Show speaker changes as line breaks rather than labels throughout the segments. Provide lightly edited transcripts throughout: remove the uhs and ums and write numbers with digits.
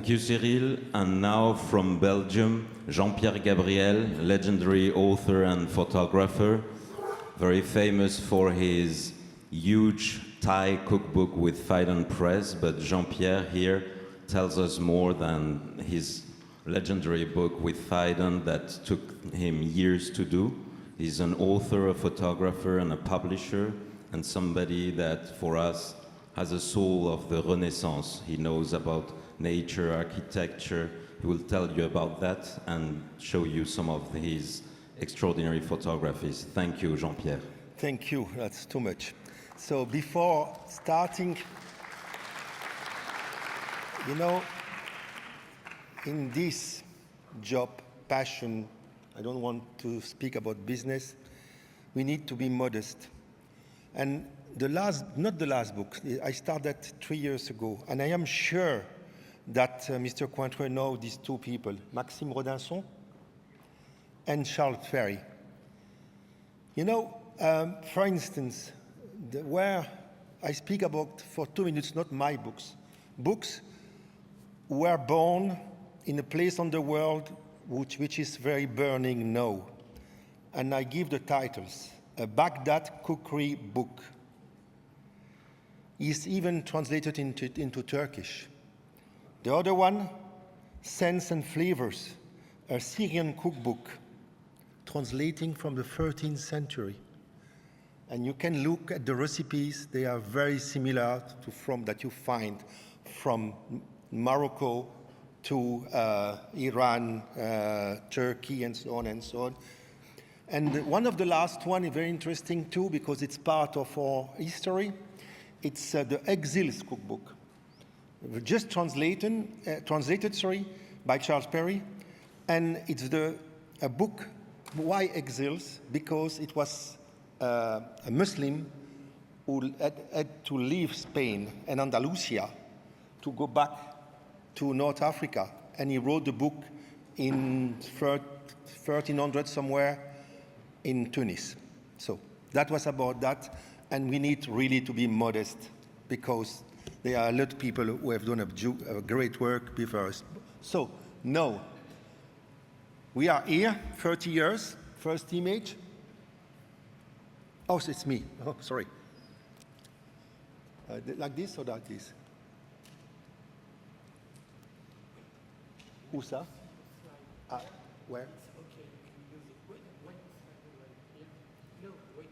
Thank you, Cyril. And now from Belgium, Jean Pierre Gabriel, legendary author and photographer, very famous for his huge Thai cookbook with Phaidon Press, but Jean Pierre here tells us more than his legendary book with Phaidon that took him years to do. He's an author, a photographer, and a publisher, and somebody that, for us, has a soul of the Renaissance. He knows about nature, architecture. He will tell you about that and show you some of his extraordinary photographies. Thank you, Jean-Pierre.
Thank you, that's too much. So before starting, you know, in this job, passion, I don't want to speak about business, we need to be modest. And not the last book, I started 3 years ago, and I am sure that Mr. Cointreau knows these two people, Maxime Rodinson and Charles Ferry. You know, for instance, where I speak about for 2 minutes, not my books. Books were born in a place on the world which is very burning now. And I give the titles. A Baghdad cookery book is even translated into Turkish. The other one, Scents and Flavors, a Syrian cookbook, translating from the 13th century. And you can look at the recipes, they are very similar to that you find from Morocco to Iran, Turkey, and so on and so on. And one of the last one is very interesting too, because it's part of our history. It's the Exils cookbook, just translated by Charles Perry. And it's a book, why Exils? Because it was a Muslim who had to leave Spain and Andalusia to go back to North Africa. And he wrote the book in 1300 somewhere in Tunis. So that was about that. And we need really to be modest because there are a lot of people who have done a great work before us. So now, we are here, 30 years, first image. Oh, it's me. Oh, sorry. Like this or like this? Who's that? Where?
Okay, you can use it. Wait, right here. No, wait.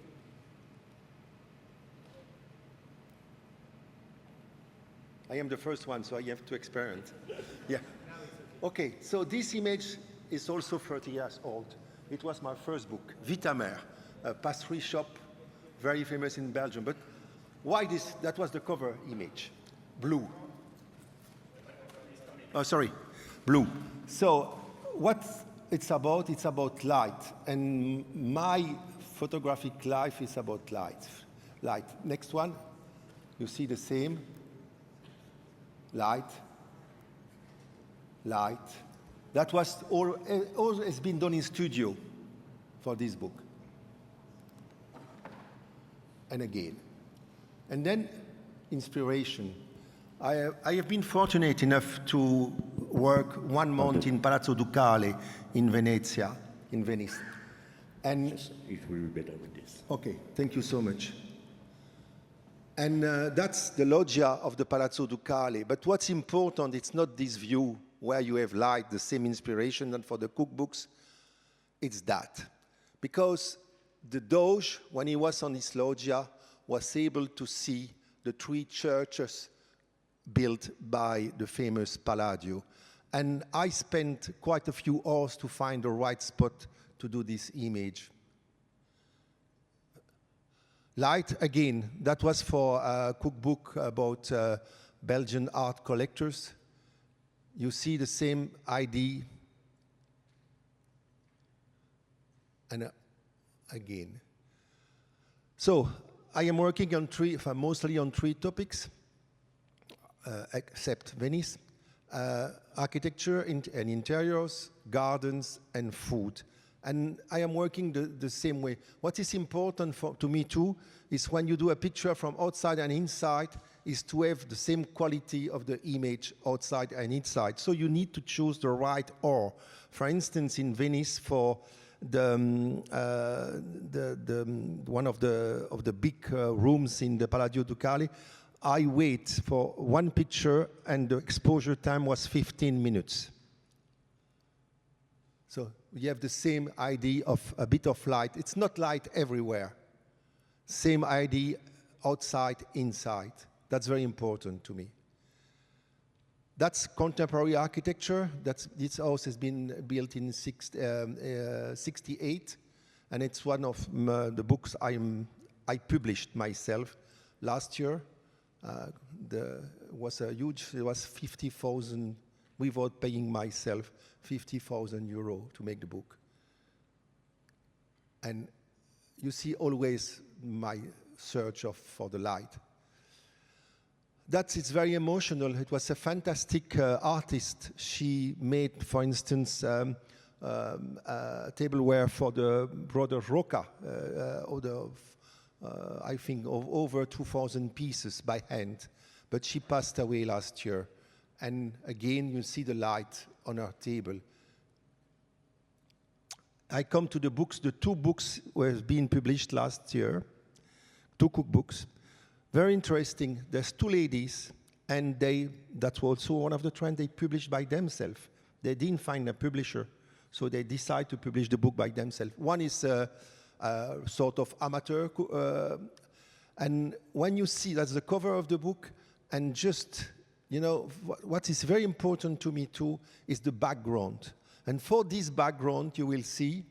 I am the first one, so I have to experiment. Yeah. Okay, so this image is also 30 years old. It was my first book, Vitamer, a pastry shop, very famous in Belgium. But why this? That was the cover image, blue. Oh, sorry, blue. So what it's about light. And my photographic life is about light. Next one, you see the same. Light. That was all has been done in studio for this book. And again. And then inspiration. I have been fortunate enough to work 1 month in Palazzo Ducale in Venice. And
it will be better with this.
Okay, thank you so much. And that's the loggia of the Palazzo Ducale. But what's important, it's not this view where you have light, the same inspiration than for the cookbooks. It's that. Because the Doge, when he was on his loggia, was able to see the 3 churches built by the famous Palladio. And I spent quite a few hours to find the right spot to do this image. Light, again, that was for a cookbook about Belgian art collectors. You see the same idea. And again. So I am working on mostly on 3 topics, except Venice. Architecture and interiors, gardens, and food. And I am working the same way. What is important to me too is when you do a picture from outside and inside, is to have the same quality of the image outside and inside. So you need to choose the right ore. For instance, in Venice, for one of the big rooms in the Palladio Ducale, I wait for one picture and the exposure time was 15 minutes. So you have the same idea of a bit of light. It's not light everywhere. Same idea outside, inside. That's very important to me. That's contemporary architecture. This house has been built in 68, and it's one of the books I published myself last year. It was 50,000, without paying myself, 50,000 euro to make the book. And you see always my search for the light. It's very emotional. It was a fantastic artist. She made, for instance, tableware for the brother Roca, I think of over 2,000 pieces by hand. But she passed away last year. And again, you see the light on her table. I come to the books. The two books were being published last year, two cookbooks. Very interesting. There's two ladies, and that's also one of the trends. They published by themselves. They didn't find a publisher, so they decide to publish the book by themselves. One is a sort of amateur, and when you see that's the cover of the book, and just, you know, what is very important to me too is the background. And for this background, you will see,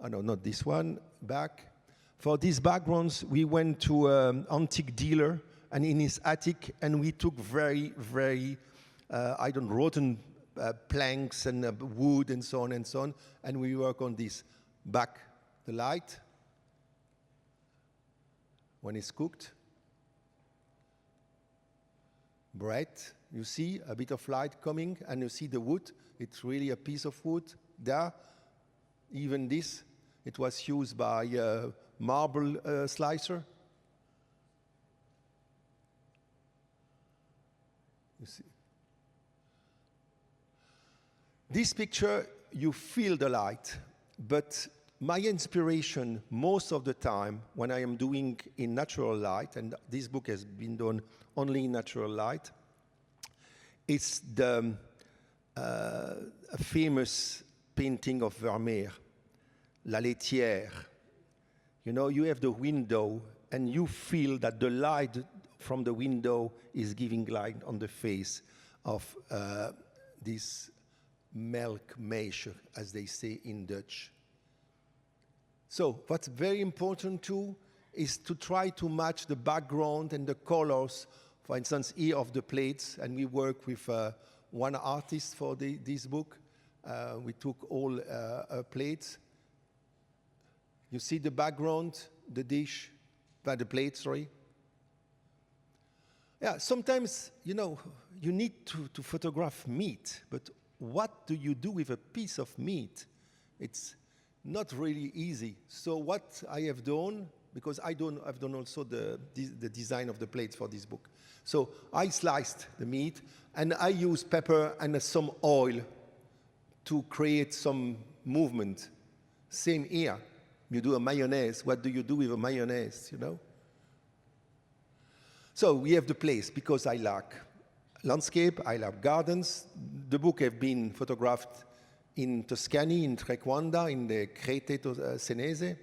oh no, not this one, back. For these backgrounds, we went to an antique dealer and in his attic, and we took very, very, rotten planks and wood and so on, and we work on this. Back, the light, when it's cooked. Bread, you see a bit of light coming, and you see the wood. It's really a piece of wood there. Even this, it was used by a marble slicer. You see. This picture, you feel the light, but my inspiration most of the time when I am doing in natural light, and this book has been done only in natural light, it's a famous painting of Vermeer, La Laitière. You know, you have the window, and you feel that the light from the window is giving light on the face of this melkmeisje, as they say in Dutch. So what's very important too is to try to match the background and the colors, for instance, here of the plates, and we work with one artist for this book. We took all plates. You see the background, the dish, the plate, sorry. Yeah, sometimes, you know, you need to photograph meat, but what do you do with a piece of meat? It's not really easy. So what I have done, because I've done also the design of the plates for this book. So I sliced the meat, and I used pepper and some oil to create some movement. Same here. You do a mayonnaise. What do you do with a mayonnaise, you know? So we have the place, because I like landscape, I like gardens. The book have been photographed in Tuscany, in Trequanda, in the Crete Senese.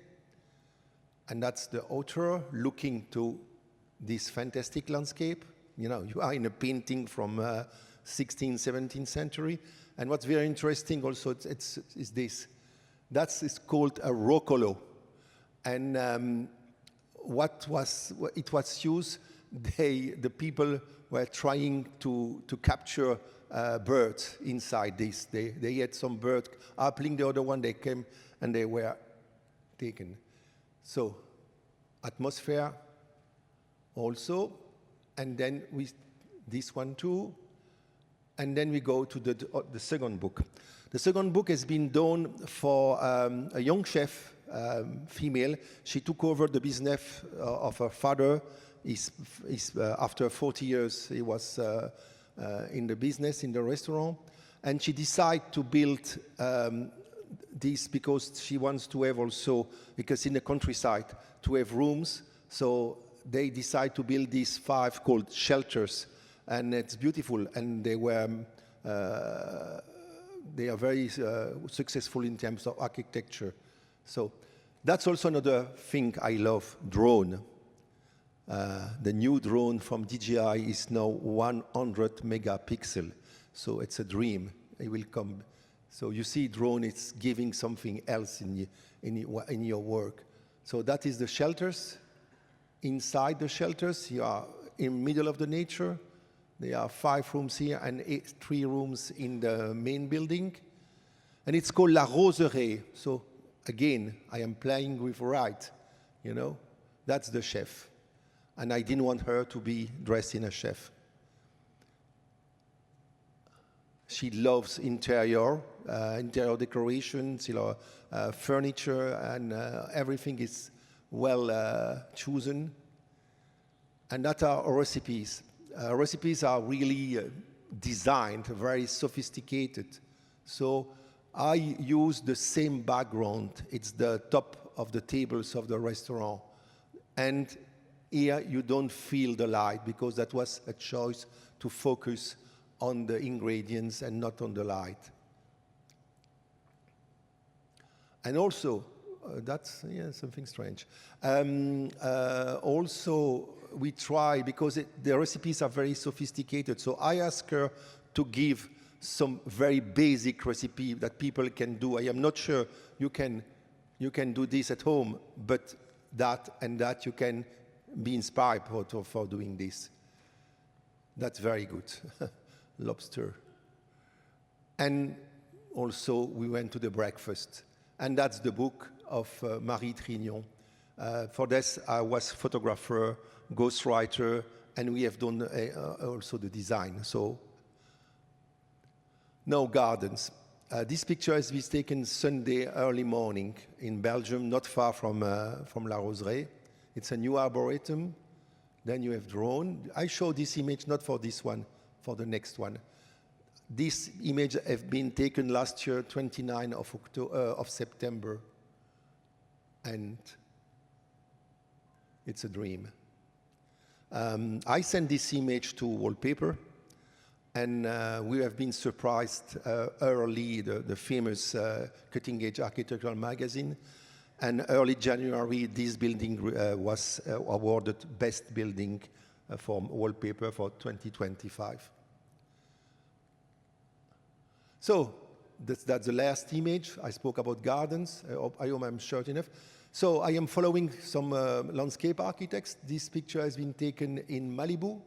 And that's the author looking to this fantastic landscape. You know, you are in a painting from 16th, 17th century. And what's very interesting also is this. It's called a roccolo. And it was used, the people were trying to capture birds inside this. They had some bird appling, the other one, they came and they were taken. So, atmosphere also, and then this one too, and then we go to the second book. The second book has been done for a young chef female. She took over the business of her father. After 40 years, he was in the business, in the restaurant. And she decided to build this because she wants to have also, because in the countryside, to have rooms. So they decide to build these 5 called shelters. And it's beautiful. And they are very successful in terms of architecture. So that's also another thing I love, drone. The new drone from DJI is now 100 megapixel. So it's a dream. It will come. So you see drone, it's giving something else in your work. So that is the shelters. Inside the shelters, you are in the middle of the nature. There are 5 rooms here and 3 rooms in the main building. And it's called La Roseraie. So again, I am playing with right, you know. That's the chef. And I didn't want her to be dressed in a chef. She loves interior decorations, furniture, and everything is well chosen. And that are our recipes. Recipes are really designed, very sophisticated. So I use the same background. It's the top of the tables of the restaurant. And here you don't feel the light because that was a choice to focus on the ingredients and not on the light. And also, that's something strange. Also, we try, because the recipes are very sophisticated, so I ask her to give some very basic recipe that people can do. I am not sure you can do this at home, but that and that you can be inspired for doing this. That's very good. Lobster. And also we went to the breakfast. And that's the book of Marie Trignon. For this, I was photographer, ghostwriter, and we have done also the design. So now gardens. This picture has been taken Sunday early morning in Belgium, not far from La Roseraie. It's a new arboretum. Then you have drone. I show this image not for this one, for the next one. This image have been taken last year, 29 of September. And it's a dream. I sent this image to Wallpaper, and we have been surprised early, the famous Cutting Edge Architectural magazine. And early January, this building was awarded Best Building for Wallpaper for 2025. So that's the last image. I spoke about gardens. I hope I'm short enough. So I am following some landscape architects. This picture has been taken in Malibu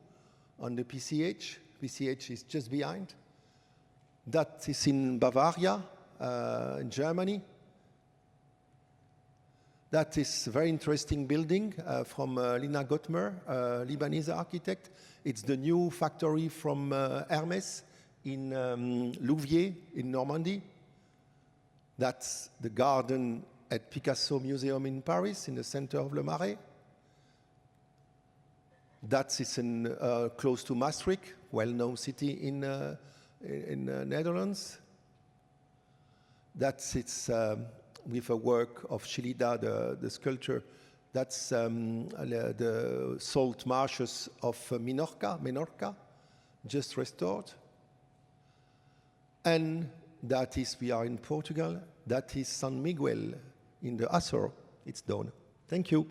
on the PCH. PCH is just behind. That is in Bavaria, in Germany. That is a very interesting building from Lina Gottmer, Lebanese architect. It's the new factory from Hermès in Louviers in Normandy. That's the garden at Picasso Museum in Paris, in the center of Le Marais. That is close to Maastricht, well-known city in Netherlands. That's with a work of Chilida, the sculptor. That's the salt marshes of Menorca, just restored. And that is, we are in Portugal. That is San Miguel in the Azores. It's done. Thank you.